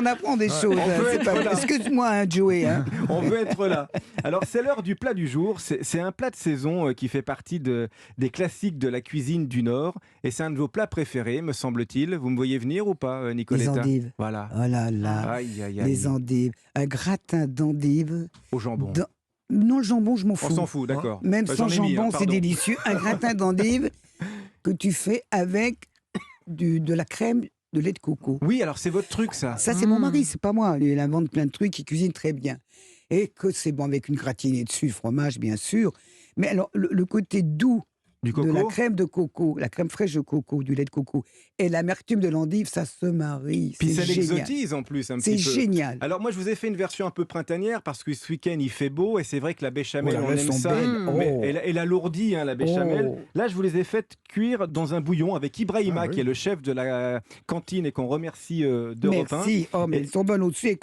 On apprend des choses. On peut C'est être pas- là. Excuse-moi, hein, Joey. Hein. On veut être là. Alors, c'est l'heure du plat du jour. C'est un plat de saison qui fait partie des classiques de la cuisine du Nord. Et c'est un de vos plats préférés, me semble-t-il. Vous me voyez venir ou pas, Les Nicoletta? endives. Voilà. Oh là là, Aïe, aïe, aïe. les endives. Un gratin d'endives. Au jambon. Non, le jambon, je m'en On fous. s'en fout, d'accord. Même Bah, sans j'en ai mis, jambon, c'est pardon. délicieux. Un gratin d'endives que tu fais avec de la crème de lait de coco. Oui, alors c'est votre truc, ça. Ça, c'est mon mari, c'est pas moi. Lui, il invente plein de trucs, il cuisine très bien. Et que c'est bon avec une gratinée dessus, fromage, bien sûr. Mais alors, le côté doux Du de la coco. crème de coco, la crème fraîche de coco, du lait de coco, et l'amertume de l'endive, ça se marie. Puis ça C'est génial. l'exotise en plus un C'est petit peu. génial. Alors moi je vous ai fait une version un peu printanière parce que ce week-end il fait beau et c'est vrai que la béchamel Oh là, on elles aime sont ça. belles. Mais Oh. elle alourdit la béchamel. Oh. Là je vous les ai faites cuire dans un bouillon avec Ibrahima Ah, oui. qui est le chef de la cantine et qu'on remercie d'Europe 1. Merci. Oh, mais Et- elles sont bonnes aussi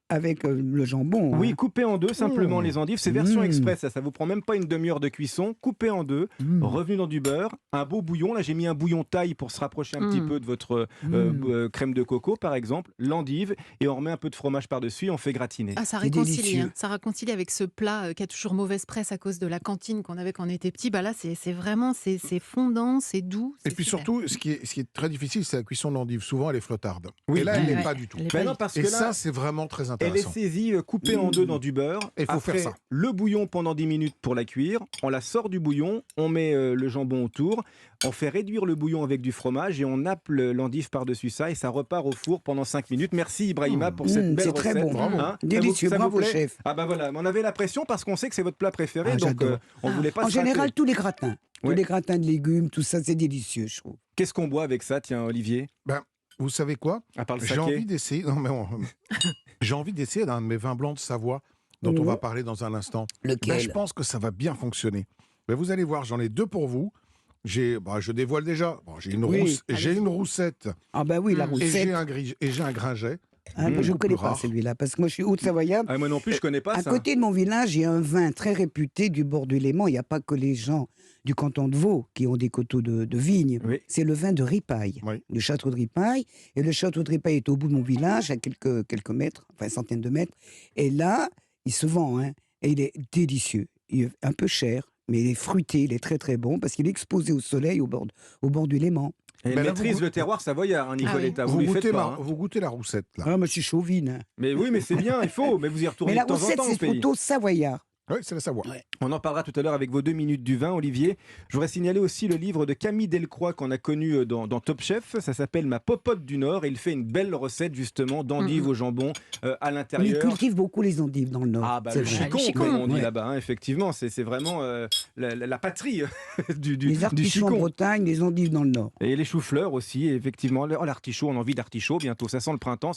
avec le jambon. Oui, hein. coupé en deux simplement Oh. les endives. C'est version Mm. express, ça vous prend même pas une demi-heure de cuisson. Coupé en deux, Mm. revenu dans du beurre, un beau bouillon. Là j'ai mis un bouillon taille pour se rapprocher un petit peu de votre crème de coco par exemple, l'endive et on remet un peu de fromage par-dessus et on fait gratiner. Ah, ça C'est réconcilie, délicieux. hein. Ça réconcilie avec ce plat qui a toujours mauvaise presse à cause de la cantine qu'on avait quand on était petit. Bah là, c'est vraiment, c'est fondant, c'est doux. Et c'est puis super. surtout, ce qui est très difficile, c'est la cuisson de l'endive. Souvent, elle est flotarde. Oui. Et là, elle Ouais, n'est pas ouais. du tout. Elle est Ben pas non, du- parce Et que ça, là, c'est vraiment très elle est intéressant. saisie, coupée en deux dans du beurre. Et il faut Après, faire ça. le bouillon pendant 10 minutes pour la cuire. On la sort du bouillon, on met le jambon autour, on fait réduire le bouillon avec du fromage et on nappe l'endive par-dessus ça et ça repart au four pendant 5 minutes. Merci Ibrahima pour cette belle c'est très recette. bon. Bravo. Délicieux, Ça vous bravo, plaît chef. Ah bah voilà, on avait la pression parce qu'on sait que c'est votre plat préféré, Ah, donc j'adore. on voulait pas En se rater. général, tous les gratins. Tous Ouais. les gratins de légumes, tout ça, c'est délicieux, je trouve. Qu'est-ce qu'on boit avec ça, tiens Olivier? Vous savez quoi? À part le J'ai saké. envie d'essayer. Non, mais j'ai envie d'essayer d'un de mes vins blancs de Savoie, dont on va parler dans un instant. Lequel Je pense que ça va bien fonctionner. Mais vous allez voir, j'en ai deux pour vous. Je dévoile déjà. Bon, j'ai Oui, une roussette Ah ben oui, la Mm. et roussette. j'ai un gringet. Ah, moi, je ne beaucoup connais plus pas rare. celui-là, parce que moi, je suis haute-savoyarde. Ah, moi non plus, je connais pas À ça. côté de mon village, il y a un vin très réputé du bord du Léman. Il n'y a pas que les gens du canton de Vaud qui ont des coteaux de vignes. Oui. C'est le vin de Ripaille, Oui. du château de Ripaille. Et le château de Ripaille est au bout de mon village, à quelques mètres, enfin centaines de mètres. Et là, il se vend, hein, et il est délicieux. Il est un peu cher, mais il est fruité, il est très très bon, parce qu'il est exposé au soleil au bord du Léman. Et elle Ben là, maîtrise vous- le terroir savoyard, Nicoletta. Vous lui faites pas. Hein. Vous goûtez la roussette, là. Ah, moi, je suis chauvine. Hein. Mais oui, mais c'est bien, il faut. Mais vous y retournez Mais la de temps en roussette, temps au c'est pays. plutôt savoyard. Oui, c'est la Savoie. On en parlera tout à l'heure avec vos 2 minutes du vin, Olivier. Je voudrais signaler aussi le livre de Camille Delcroix qu'on a connu dans Top Chef. Ça s'appelle Ma popote du Nord et il fait une belle recette justement d'endives au jambon à Mais ils l'intérieur. cultivent beaucoup les endives dans le Nord. Ah bah c'est le vrai. chicon, Le chicon. comme on dit Ouais. là-bas, hein, effectivement, c'est vraiment la patrie du Les artichauts en chicon. Bretagne, les endives dans le Nord. Et les choux-fleurs aussi, effectivement. Oh, l'artichaut, on a envie d'artichaut bientôt, ça sent le printemps.